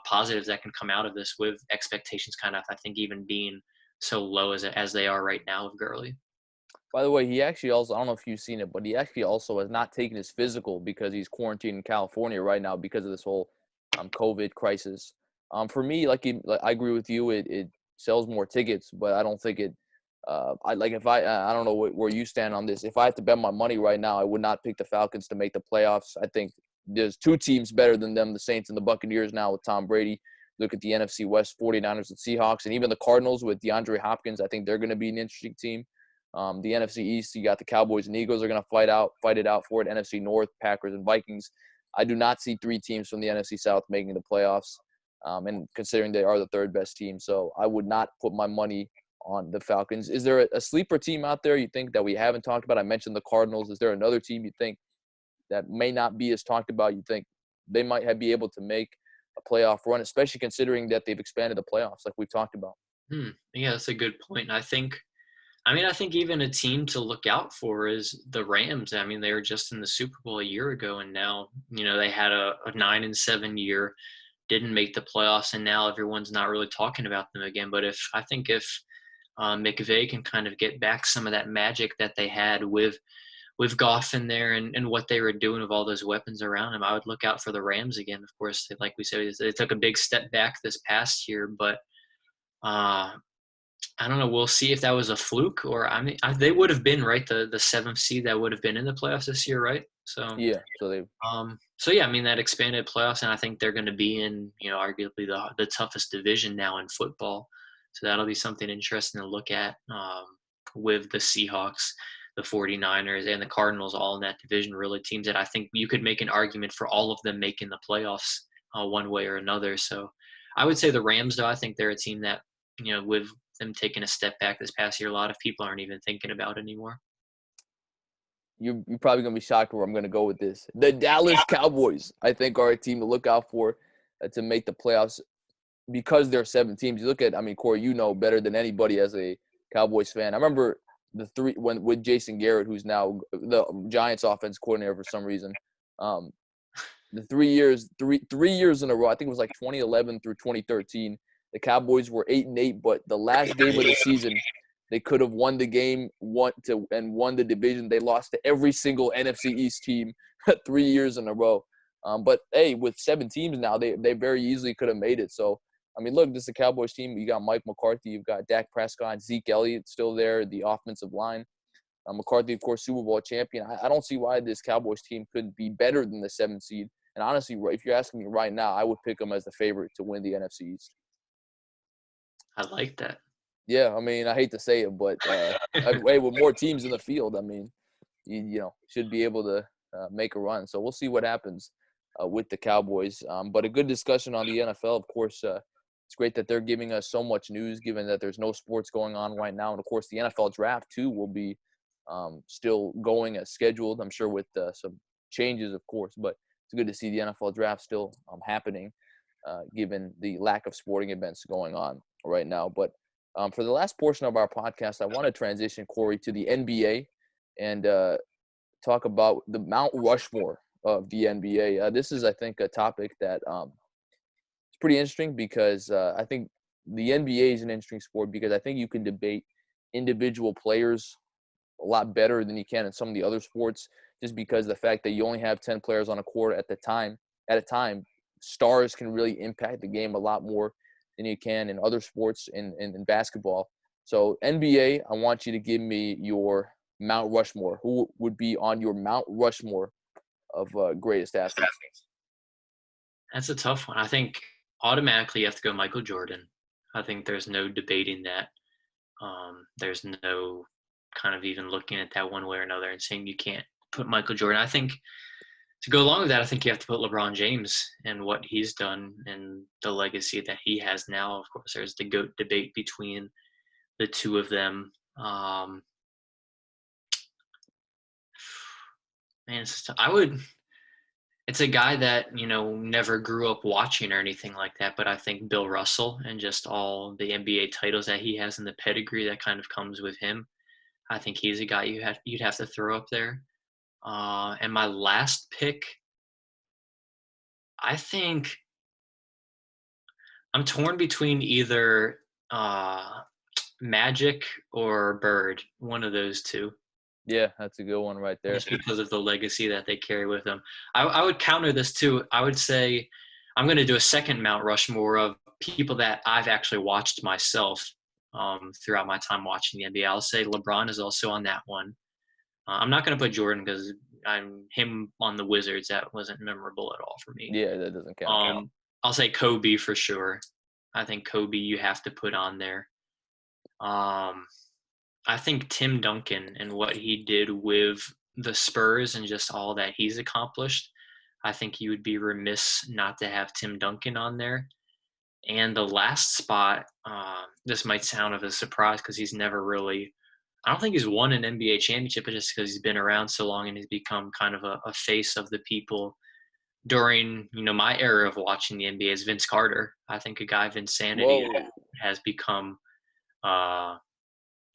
positives that can come out of this, with expectations kind of, I think, even being so low as they are right now with Gurley. By the way, he actually also, I don't know if you've seen it, but he actually also has not taken his physical because he's quarantined in California right now because of this whole COVID crisis. For me, I agree with you. It sells more tickets, but I don't think it. I don't know where you stand on this. If I had to bet my money right now, I would not pick the Falcons to make the playoffs. I think there's two teams better than them, the Saints and the Buccaneers now with Tom Brady. Look at the NFC West, 49ers and Seahawks, and even the Cardinals with DeAndre Hopkins. I think they're going to be an interesting team. The NFC East, you got the Cowboys and Eagles are going to fight it out for it. NFC North, Packers and Vikings. I do not see three teams from the NFC South making the playoffs, and considering they are the third best team. So I would not put my money on the Falcons. Is there a sleeper team out there you think that we haven't talked about? I mentioned the Cardinals. Is there another team you think that may not be as talked about? You think they might be able to make a playoff run, especially considering that they've expanded the playoffs like we've talked about? Yeah, that's a good point. I think even a team to look out for is the Rams. I mean, they were just in the Super Bowl a year ago, and now, they had a 9-7 year, didn't make the playoffs, and now everyone's not really talking about them again. But if McVay can kind of get back some of that magic that they had with Goff in there and what they were doing with all those weapons around him, I would look out for the Rams again. Of course, like we said, they took a big step back this past year, but I don't know. We'll see if that was a fluke, or they would have been right, the seventh seed that would have been in the playoffs this year, right? So yeah, yeah, I mean, that expanded playoffs, and I think they're going to be in arguably the toughest division now in football. So that'll be something interesting to look at, with the Seahawks, the 49ers, and the Cardinals all in that division. Really, teams that I think you could make an argument for all of them making the playoffs, one way or another. So I would say the Rams, though. I think they're a team that, with them taking a step back this past year, a lot of people aren't even thinking about anymore. You're probably going to be shocked where I'm going to go with this. The Dallas Cowboys, I think, are a team to look out for to make the playoffs because there are 7 teams. You look at, Cory, you know better than anybody as a Cowboys fan. I remember with Jason Garrett, who's now the Giants offense coordinator for some reason. The 3 years in a row, I think it was like 2011 through 2013. The Cowboys were 8-8, but the last game of the season, they could have won the game, won the division. They lost to every single NFC East team 3 years in a row. But hey, with 7 teams now, they very easily could have made it. So look, this is a Cowboys team. You got Mike McCarthy, you've got Dak Prescott, Zeke Elliott still there, the offensive line. McCarthy, of course, Super Bowl champion. I don't see why this Cowboys team could be better than the 7th seed. And honestly, if you're asking me right now, I would pick them as the favorite to win the NFC East. I like that. Yeah, I hate to say it, but with more teams in the field, you should be able to make a run. So we'll see what happens with the Cowboys. But a good discussion on the NFL, of course. It's great that they're giving us so much news, given that there's no sports going on right now. And, of course, the NFL draft, too, will be still going as scheduled, I'm sure, with some changes, of course. But it's good to see the NFL draft still happening, given the lack of sporting events going on right now. But for the last portion of our podcast, I want to transition, Cory, to the NBA and talk about the Mount Rushmore of the NBA. This is, I think, a topic that it's pretty interesting because I think the NBA is an interesting sport because I think you can debate individual players a lot better than you can in some of the other sports, just because the fact that you only have 10 players on a court at a time, stars can really impact the game a lot more than you can in other sports in basketball. So NBA, I want you to give me your Mount Rushmore. Who would be on your Mount Rushmore of greatest athletes? That's a tough one. I think automatically you have to go Michael Jordan. I think there's no debating that. There's no kind of even looking at that one way or another and saying you can't put Michael Jordan. I think to go along with that, I think you have to put LeBron James and what he's done and the legacy that he has now. Of course, there's the GOAT debate between the two of them. It's a guy that, never grew up watching or anything like that, but I think Bill Russell and just all the NBA titles that he has and the pedigree that kind of comes with him, I think he's a guy you'd have to throw up there. And my last pick, I think I'm torn between either Magic or Bird, one of those two. Yeah, that's a good one right there. Just because of the legacy that they carry with them. I would counter this too. I would say I'm going to do a second Mount Rushmore of people that I've actually watched myself throughout my time watching the NBA. I'll say LeBron is also on that one. I'm not going to put Jordan because him on the Wizards, that wasn't memorable at all for me. Yeah, that doesn't count. I'll say Kobe for sure. I think Kobe you have to put on there. I think Tim Duncan and what he did with the Spurs and just all that he's accomplished, I think you would be remiss not to have Tim Duncan on there. And the last spot, this might sound of a surprise because he's never really – I don't think he's won an NBA championship, but just because he's been around so long and he's become kind of a face of the people during, my era of watching the NBA is Vince Carter. I think a guy of insanity has become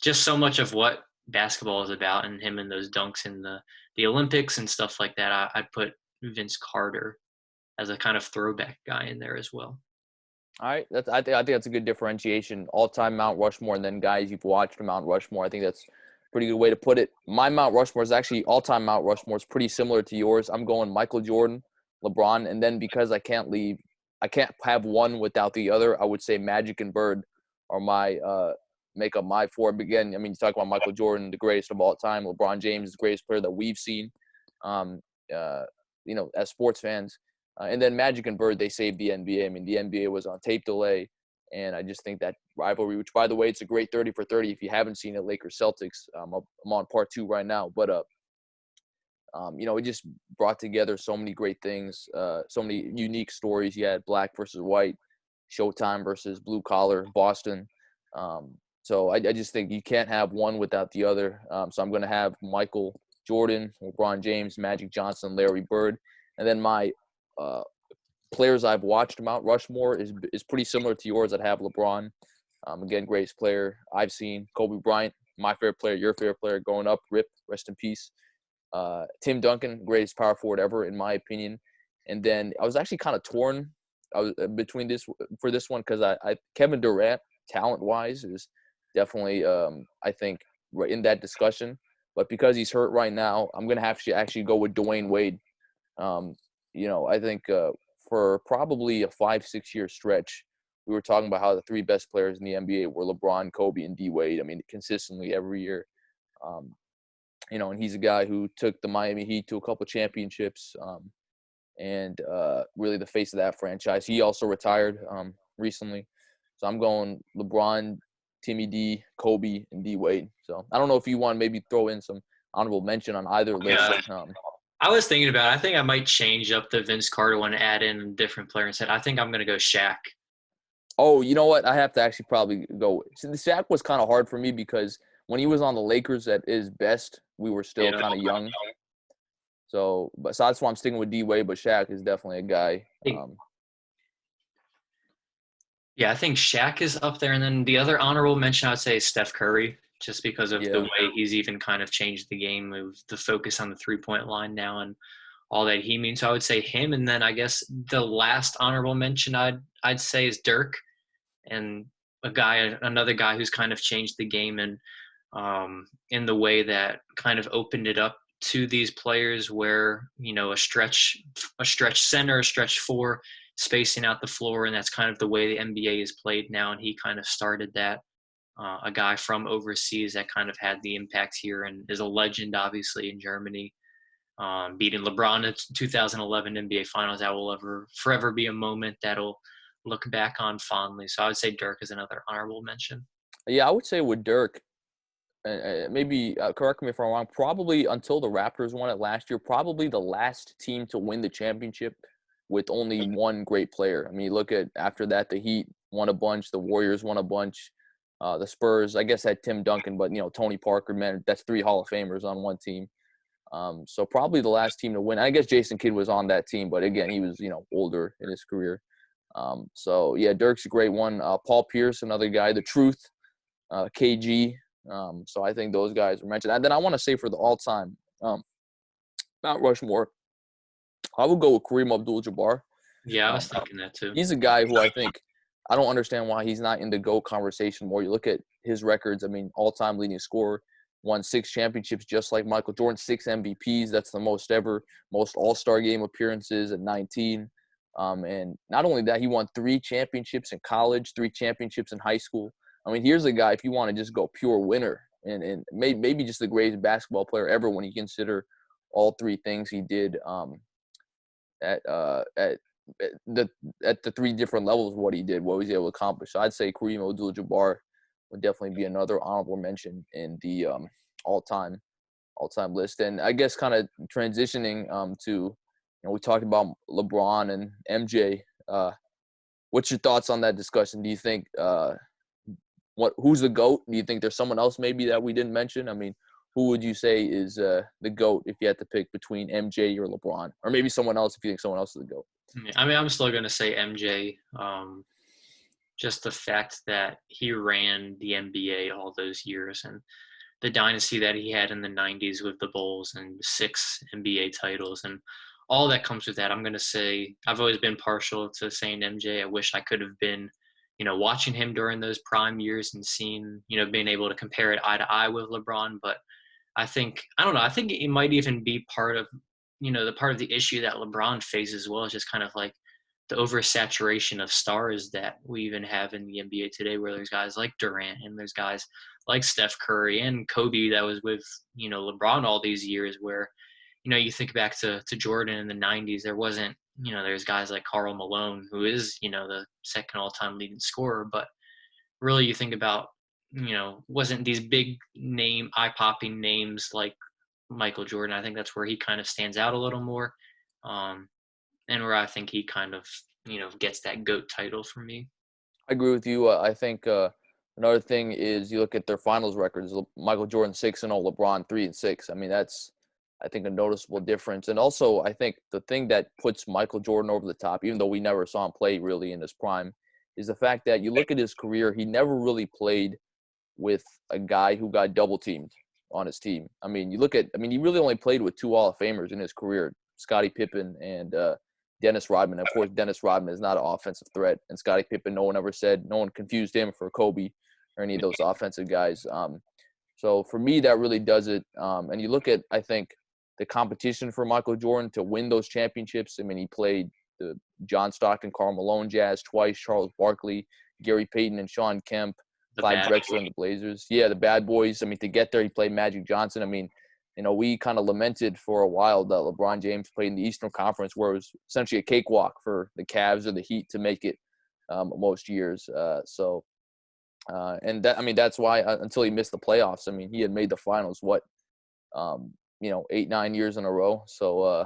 just so much of what basketball is about, and him and those dunks in the Olympics and stuff like that. I put Vince Carter as a kind of throwback guy in there as well. All right, I think that's a good differentiation. All-time Mount Rushmore, and then guys you've watched Mount Rushmore. I think that's a pretty good way to put it. My Mount Rushmore is actually all-time Mount Rushmore is pretty similar to yours. I'm going Michael Jordan, LeBron, and then because I can't have one without the other. I would say Magic and Bird are my make up my four. But again, I mean, you talk about Michael Jordan, the greatest of all time. LeBron James, the greatest player that we've seen. As sports fans. And then Magic and Bird, they saved the NBA. I mean, the NBA was on tape delay, and I just think that rivalry, which, by the way, it's a great 30 for 30. If you haven't seen it, Lakers-Celtics, I'm on part 2 right now. But, it just brought together so many great things, so many unique stories. You had black versus white, Showtime versus blue collar, Boston. So I just think you can't have one without the other. So I'm going to have Michael Jordan, LeBron James, Magic Johnson, Larry Bird. And then my players I've watched Mount Rushmore is pretty similar to yours. I'd have LeBron, again, greatest player I've seen. Kobe Bryant, my favorite player, your favorite player growing up. Rip, rest in peace. Tim Duncan, greatest power forward ever, in my opinion. And then I was actually kind of torn. I was between this one because I Kevin Durant, talent-wise, is definitely I think in that discussion. But because he's hurt right now, I'm gonna have to actually go with Dwayne Wade. I think for probably a 5-6 year stretch, we were talking about how the 3 best players in the NBA were LeBron, Kobe, and D Wade. I mean, consistently every year. And he's a guy who took the Miami Heat to a couple championships, and really the face of that franchise. He also retired recently. So I'm going LeBron, Timmy D, Kobe, and D Wade. So I don't know if you want to maybe throw in some honorable mention on either list. I was thinking about it. I think I might change up the Vince Carter one and add in a different player instead. I think I'm going to go Shaq. Oh, you know what? I have to actually probably go. See, the Shaq was kind of hard for me because when he was on the Lakers at his best, we were still kind of young. So that's why I'm sticking with D Wade, but Shaq is definitely a guy. I think Shaq is up there. And then the other honorable mention I would say is Steph Curry, just because of the way he's even kind of changed the game, with the focus on the three-point line now and all that he means. So I would say him. And then I guess the last honorable mention I'd say is Dirk, and another guy who's kind of changed the game and in the way that kind of opened it up to these players where, a stretch center, a stretch 4, spacing out the floor, and that's kind of the way the NBA is played now, and he kind of started that. A guy from overseas that kind of had the impact here and is a legend, obviously, in Germany, beating LeBron in 2011 NBA Finals. That will forever be a moment that'll look back on fondly. So I would say Dirk is another honorable mention. Yeah, I would say with Dirk, maybe correct me if I'm wrong, probably until the Raptors won it last year, probably the last team to win the championship with only one great player. I mean, you look at after that, the Heat won a bunch, the Warriors won a bunch. The Spurs, I guess, had Tim Duncan, but, Tony Parker, man, that's 3 Hall of Famers on one team. So probably the last team to win. I guess Jason Kidd was on that team, but, again, he was, older in his career. Dirk's a great one. Paul Pierce, another guy. The Truth, KG. So I think those guys were mentioned. And then I want to say for the all-time Mount Rushmore, I would go with Kareem Abdul-Jabbar. Yeah, I was thinking that too. He's a guy who I think – I don't understand why he's not in the GOAT conversation more. You look at his records, I mean, all-time leading scorer, won 6 championships just like Michael Jordan, 6 MVPs. That's the most ever, most all-star game appearances at 19. And not only that, he won 3 championships in college, 3 championships in high school. I mean, here's a guy, if you want to just go pure winner, and maybe just the greatest basketball player ever when you consider all three things he did at at at the three different levels of what he did, what he was able to accomplish. So I'd say Kareem Abdul-Jabbar would definitely be another honorable mention in the all-time all-time list. And I guess kind of transitioning to, we talked about LeBron and MJ. What's your thoughts on that discussion? Do you think who's the GOAT? Do you think there's someone else maybe that we didn't mention? I mean, who would you say is the GOAT if you had to pick between MJ or LeBron, or maybe someone else if you think someone else is the GOAT? I mean, I'm still going to say MJ. Just the fact that he ran the NBA all those years and the dynasty that he had in the 90s with the Bulls and 6 NBA titles and all that comes with that. I'm going to say I've always been partial to saying MJ. I wish I could have been, watching him during those prime years and seeing, being able to compare it eye to eye with LeBron. But I don't know, I think it might even be part of, the part of the issue that LeBron faces as well is just kind of like the oversaturation of stars that we even have in the NBA today, where there's guys like Durant and there's guys like Steph Curry and Kobe that was with, LeBron all these years where, you think back to Jordan in the 90s, there wasn't, there's guys like Karl Malone, who is, the second all-time leading scorer. But really you think about, wasn't these big name, eye-popping names like Michael Jordan. I think that's where he kind of stands out a little more. And where I think he kind of, gets that GOAT title for me. I agree with you. I think another thing is you look at their finals records. Michael Jordan 6-0, LeBron 3-6. I mean, that's, I think, a noticeable difference. And also, I think the thing that puts Michael Jordan over the top, even though we never saw him play really in his prime, is the fact that you look at his career, he never really played with a guy who got double teamed on his team. I mean, he really only played with 2 Hall of Famers in his career, Scottie Pippen and Dennis Rodman. Of course, Dennis Rodman is not an offensive threat, and Scottie Pippen, no one confused him for Kobe or any of those offensive guys. So for me, that really does it. And you look at, I think, the competition for Michael Jordan to win those championships. I mean, he played the John Stockton, Karl Malone Jazz twice, Charles Barkley, Gary Payton, and Sean Kemp, Clyde Drexler, and the Blazers. Yeah, the Bad Boys. I mean, to get there, he played Magic Johnson. I mean, we kind of lamented for a while that LeBron James played in the Eastern Conference, where it was essentially a cakewalk for the Cavs or the Heat to make it most years. And that, I mean, that's why until he missed the playoffs, I mean, he had made the finals, 8-9 years in a row. So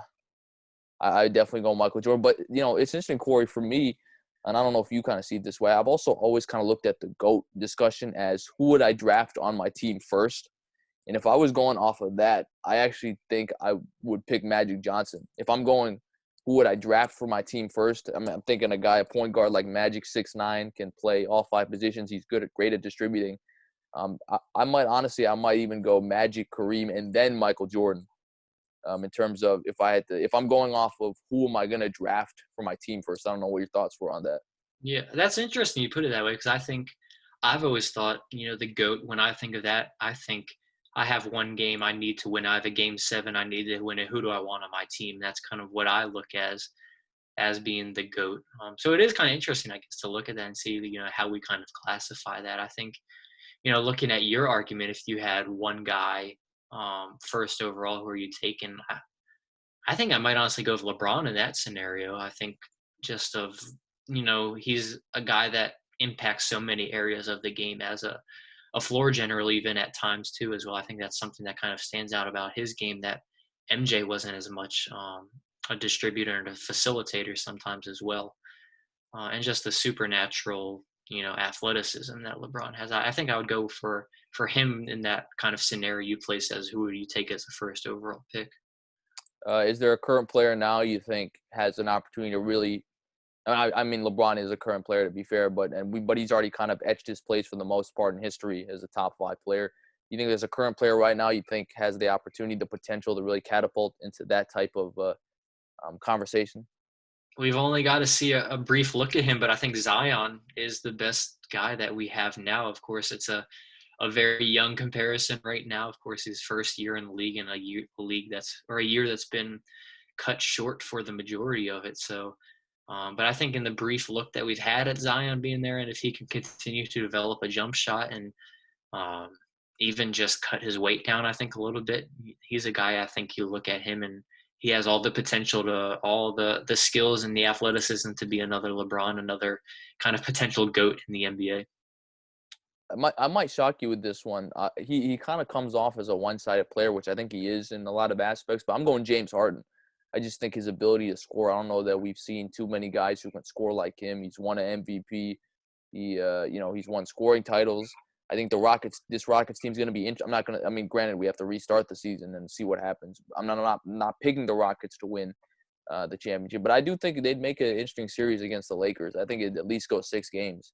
I definitely go Michael Jordan. But, it's interesting, Corey, for me, and I don't know if you kind of see it this way, I've also always kind of looked at the GOAT discussion as who would I draft on my team first. And if I was going off of that, I actually think I would pick Magic Johnson. If I'm going, who would I draft for my team first? I mean, I'm thinking a point guard like Magic, 6'9", can play all 5 positions. He's great at distributing. I might even go Magic, Kareem, and then Michael Jordan. In terms of if I'm going off of who am I going to draft for my team first. I don't know what your thoughts were on that. Yeah, that's interesting you put it that way, because I think I've always thought, the GOAT, when I think of that, I think I have one game I need to win. I have a game 7 I need to win it. Who do I want on my team? That's kind of what I look as being the GOAT. So it is kind of interesting, I guess, to look at that and see, how we kind of classify that. I think, looking at your argument, if you had one guy first overall, who are you taking? I think I might honestly go with LeBron in that scenario. I think just of, he's a guy that impacts so many areas of the game as a floor general, even at times too, as well. I think that's something that kind of stands out about his game, that MJ wasn't as much a distributor and a facilitator sometimes as well. And just the supernatural, athleticism that LeBron has. I think I would go for him in that kind of scenario you place as who would you take as the first overall pick. Is there a current player now you think has an opportunity to really? I mean, LeBron is a current player, to be fair, but he's already kind of etched his place for the most part in history as a top 5 player. You think there's a current player right now you think has the opportunity, the potential to really catapult into that type of conversation? We've only got to see a brief look at him, but I think Zion is the best guy that we have now. Of course, it's a very young comparison right now. Of course, his first year in the league, and a year that's been cut short for the majority of it. So, but I think in the brief look that we've had at Zion being there, and if he can continue to develop a jump shot and even just cut his weight down, I think, a little bit. He's a guy, I think you look at him and he has all the potential to all the skills and the athleticism to be another LeBron, another kind of potential GOAT in the NBA. I might shock you with this one. He kind of comes off as a one-sided player, which I think he is in a lot of aspects. But I'm going James Harden. I just think his ability to score. I don't know that we've seen too many guys who can score like him. He's won an MVP. He's won scoring titles. I think this Rockets team's going to be. I'm not going to. I mean, granted, we have to restart the season and see what happens. I'm not picking the Rockets to win the championship, but I do think they'd make an interesting series against the Lakers. I think it'd at least go 6 games.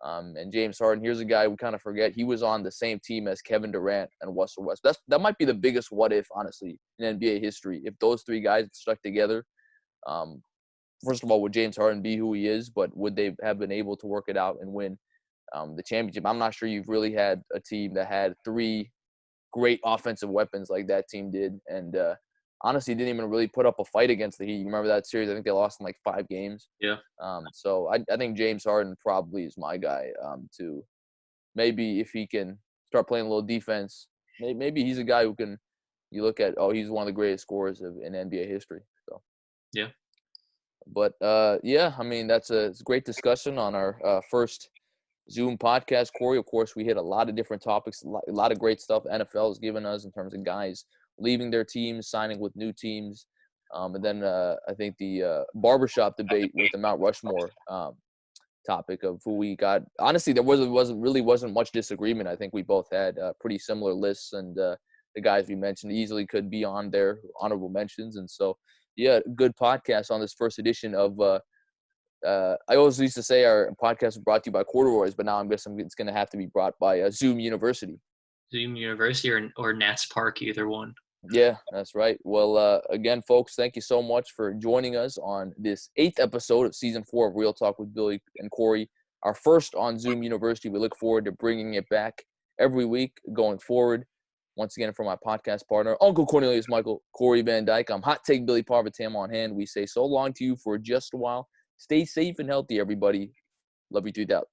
And James Harden, here's a guy we kind of forget. He was on the same team as Kevin Durant and Russell Westbrook. That might be the biggest what if, honestly, in NBA history. If those 3 guys stuck together, first of all, would James Harden be who he is? But would they have been able to work it out and win the championship? I'm not sure you've really had a team that had 3 great offensive weapons like that team did. And honestly, didn't even really put up a fight against the Heat. You remember that series? I think they lost in like 5 games. Yeah. So I think James Harden probably is my guy to maybe if he can start playing a little defense, maybe he's a guy who can – you look at, he's one of the greatest scorers in NBA history. So Yeah. But, yeah, I mean, it's a great discussion on our first Zoom podcast. Cory, of course, we hit a lot of different topics, a lot of great stuff NFL has given us in terms of guys leaving their teams, signing with new teams. And then I think the barbershop debate with the Mount Rushmore topic of who we got. Honestly, there wasn't much disagreement. I think we both had pretty similar lists, and the guys we mentioned easily could be on their honorable mentions. And so, yeah, good podcast on this first edition of I always used to say our podcast was brought to you by Corduroys, but now I'm guessing it's going to have to be brought by Zoom University. Zoom University or Nats Park, either one. Yeah, that's right. Well, again, folks, thank you so much for joining us on this 8th episode of Season 4 of Real Talk with Billy and Cory, our first on Zoom University. We look forward to bringing it back every week going forward. Once again, from my podcast partner, Uncle Cornelius Michael, Cory Van Dyke, I'm Hot Take Billy Parvatam on hand. We say so long to you for just a while. Stay safe and healthy, everybody. Love you 2000.